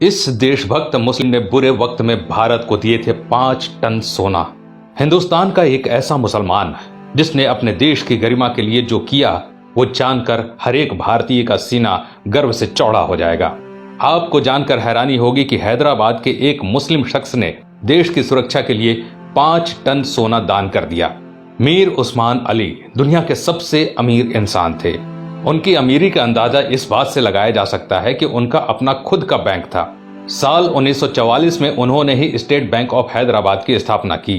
इस देशभक्त मुस्लिम ने बुरे वक्त में भारत को दिए थे 5 टन सोना। हिंदुस्तान का एक ऐसा मुसलमान जिसने अपने देश की गरिमा के लिए जो किया वो जानकर हर एक भारतीय का सीना गर्व से चौड़ा हो जाएगा। आपको जानकर हैरानी होगी कि हैदराबाद के एक मुस्लिम शख्स ने देश की सुरक्षा के लिए 5 टन सोना दान कर दिया। मीर उस्मान अली दुनिया के सबसे अमीर इंसान थे। उनकी अमीरी का अंदाजा इस बात से लगाया जा सकता है कि उनका अपना खुद का बैंक था। साल 1944 में उन्होंने ही स्टेट बैंक ऑफ हैदराबाद की स्थापना की,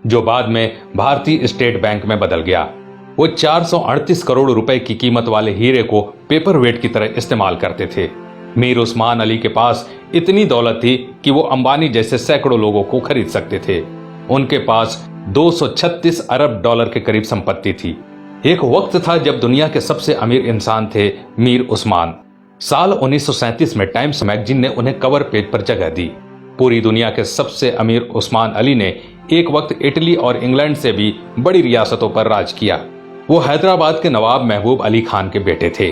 जो बाद में भारतीय स्टेट बैंक में बदल गया। वो 438 करोड़ रुपए की कीमत वाले हीरे को पेपर वेट की तरह इस्तेमाल करते थे। मीर उस्मान अली के पास इतनी दौलत थी कि वो अंबानी जैसे सैकड़ों लोगों को खरीद सकते थे। उनके पास 236 अरब डॉलर के करीब संपत्ति थी। एक वक्त था जब दुनिया के सबसे अमीर इंसान थे मीर उस्मान। साल 1937 में टाइम्स मैगजीन ने उन्हें कवर पेज पर जगह दी। पूरी दुनिया के सबसे अमीर उस्मान अली ने एक वक्त इटली और इंग्लैंड से भी बड़ी रियासतों पर राज किया। वो हैदराबाद के नवाब महबूब अली खान के बेटे थे।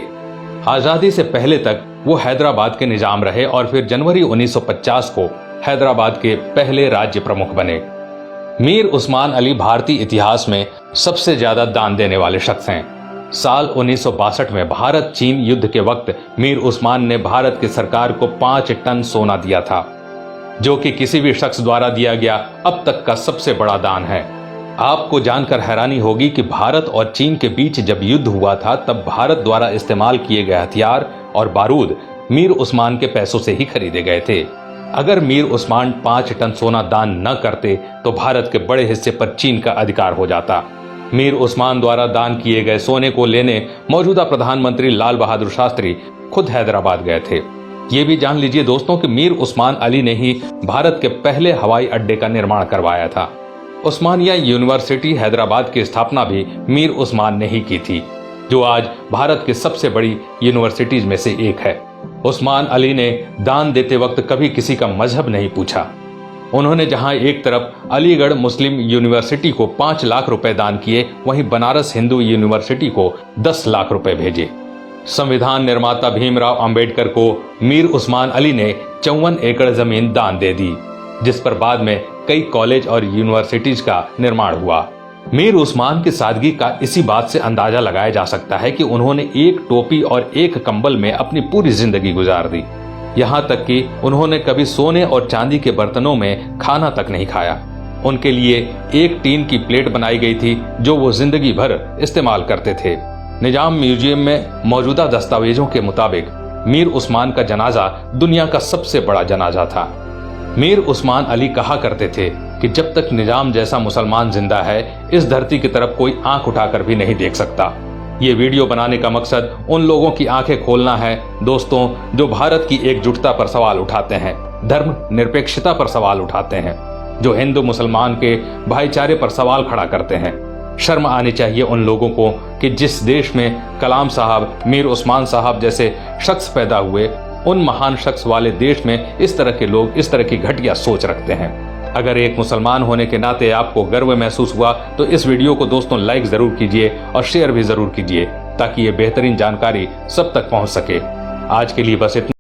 आजादी से पहले तक वो हैदराबाद के निजाम रहे और फिर जनवरी 1950 को हैदराबाद के पहले राज्य प्रमुख बने। मीर उस्मान अली भारतीय इतिहास में सबसे ज्यादा दान देने वाले शख्स हैं। साल 1962 में भारत चीन युद्ध के वक्त मीर उस्मान ने भारत की सरकार को 5 टन सोना दिया था, जो कि किसी भी शख्स द्वारा दिया गया अब तक का सबसे बड़ा दान है। आपको जानकर हैरानी होगी कि भारत और चीन के बीच जब युद्ध हुआ था तब भारत द्वारा इस्तेमाल किए गए हथियार और बारूद मीर उस्मान के पैसों से ही खरीदे गए थे। अगर मीर उस्मान 5 टन सोना दान न करते तो भारत के बड़े हिस्से पर चीन का अधिकार हो जाता। मीर उस्मान द्वारा दान किए गए सोने को लेने मौजूदा प्रधानमंत्री लाल बहादुर शास्त्री खुद हैदराबाद गए थे। ये भी जान लीजिए दोस्तों कि मीर उस्मान अली ने ही भारत के पहले हवाई अड्डे का निर्माण करवाया था। उस्मानिया यूनिवर्सिटी हैदराबाद की स्थापना भी मीर उस्मान ने ही की थी, जो आज भारत की सबसे बड़ी यूनिवर्सिटीज में से एक है। उस्मान अली ने दान देते वक्त कभी किसी का मजहब नहीं पूछा। उन्होंने जहां एक तरफ अलीगढ़ मुस्लिम यूनिवर्सिटी को 5 लाख रुपए दान किए, वहीं बनारस हिंदू यूनिवर्सिटी को 10 लाख रुपए भेजे। संविधान निर्माता भीमराव अंबेडकर को मीर उस्मान अली ने 54 एकड़ जमीन दान दे दी, जिस पर बाद में कई कॉलेज और यूनिवर्सिटीज का निर्माण हुआ। मीर उस्मान की सादगी का इसी बात से अंदाजा लगाया जा सकता है कि उन्होंने एक टोपी और एक कंबल में अपनी पूरी जिंदगी गुजार दी। यहाँ तक कि उन्होंने कभी सोने और चांदी के बर्तनों में खाना तक नहीं खाया। उनके लिए एक टीन की प्लेट बनाई गई थी जो वो जिंदगी भर इस्तेमाल करते थे। निजाम म्यूजियम में मौजूदा दस्तावेजों के मुताबिक मीर उस्मान का जनाजा दुनिया का सबसे बड़ा जनाजा था। मीर उस्मान अली कहा करते थे कि जब तक निजाम जैसा मुसलमान जिंदा है, इस धरती की तरफ कोई आंख उठाकर भी नहीं देख सकता। ये वीडियो बनाने का मकसद उन लोगों की आंखें खोलना है दोस्तों, जो भारत की एकजुटता पर सवाल उठाते हैं, धर्म निरपेक्षता पर सवाल उठाते हैं, जो हिंदू मुसलमान के भाईचारे पर सवाल खड़ा करते हैं। शर्म आनी चाहिए उन लोगों को कि जिस देश में कलाम साहब, मीर उस्मान साहब जैसे शख्स पैदा हुए, उन महान शख्स वाले देश में इस तरह के लोग इस तरह की घटिया सोच रखते हैं। अगर एक मुसलमान होने के नाते आपको गर्व महसूस हुआ तो इस वीडियो को दोस्तों लाइक जरूर कीजिए और शेयर भी जरूर कीजिए, ताकि ये बेहतरीन जानकारी सब तक पहुंच सके। आज के लिए बस इतना।